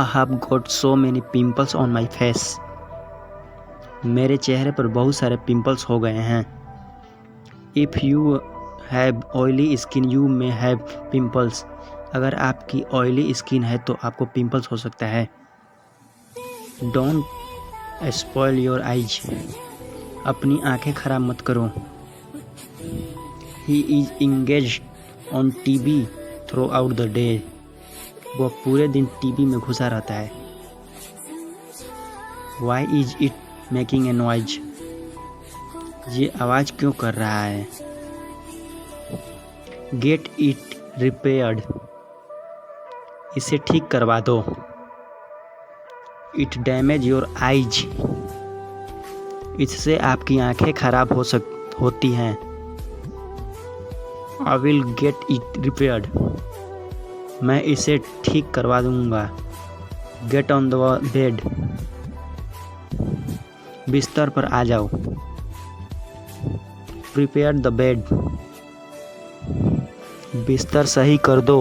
I have got so many pimples on my face. मेरे चेहरे पर बहुत सारे पिंपल्स हो गए हैं. If you have oily skin, you may have pimples. अगर आपकी ऑयली स्किन है तो आपको पिंपल्स हो सकता है. Don't spoil your eyes. अपनी आंखें खराब मत करो. He is engaged on TV throughout the day. वह पूरे दिन टीवी में घुसा रहता है. Why is it making a noise? ये आवाज़ क्यों कर रहा है? Get it repaired. इसे ठीक करवा दो. It damage your eyes. इससे आपकी आंखें खराब होती हैं. I will get it repaired. मैं इसे ठीक करवा दूंगा. Get on the bed. बिस्तर पर आ जाओ. Prepare the bed. बिस्तर सही कर दो.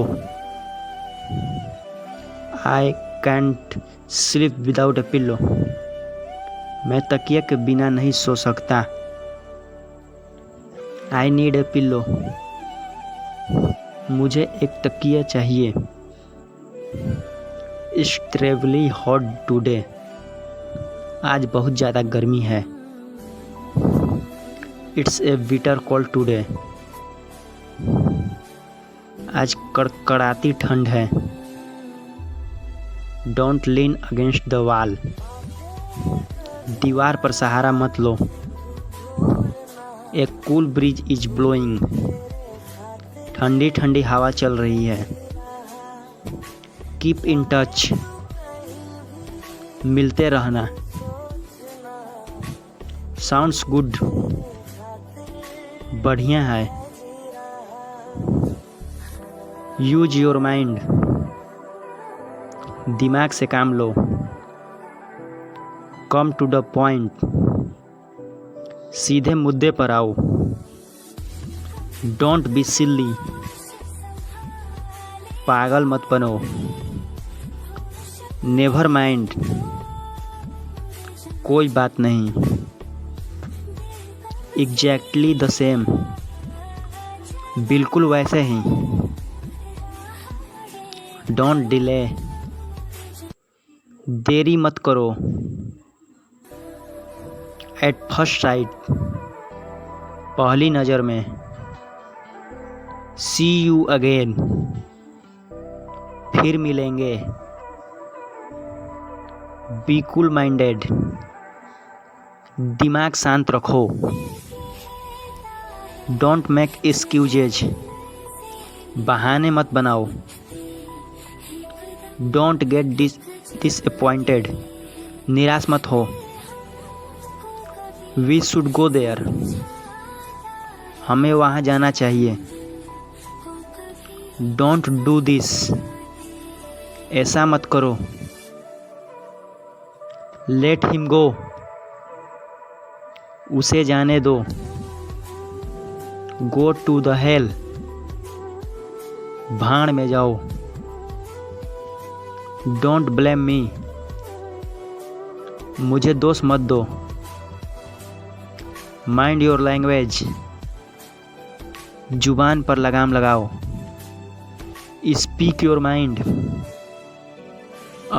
I can't sleep without a pillow. मैं तकिया के बिना नहीं सो सकता. I need a pillow. मुझे एक तकिया चाहिए. It's terribly hot today. आज बहुत ज़्यादा गर्मी है. It's a bitter cold today. आज कड़कड़ाती ठंड है. Don't lean against the wall. दीवार पर सहारा मत लो. A cool breeze is blowing. ठंडी ठंडी हवा चल रही है. Keep in touch. मिलते रहना. Sounds good. बढ़िया है. Use your mind. दिमाग से काम लो. Come to the point. सीधे मुद्दे पर आओ. Don't be silly. पागल मत बनो. Never mind. कोई बात नहीं. Exactly the same. बिल्कुल वैसे ही. Don't delay. देरी मत करो. At first sight. पहली नज़र में. See you again. फिर मिलेंगे. Be cool minded. दिमाग शांत रखो. Don't make excuses. बहाने मत बनाओ. Don't get disappointed. निराश मत हो. We should go there. हमें वहाँ जाना चाहिए. Don't do this. ऐसा मत करो. Let him go. उसे जाने दो. Go to the hell. भाड़ में जाओ. Don't blame me. मुझे दोष मत दो. Mind your language. जुबान पर लगाम लगाओ. Speak your mind.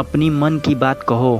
अपनी मन की बात कहो.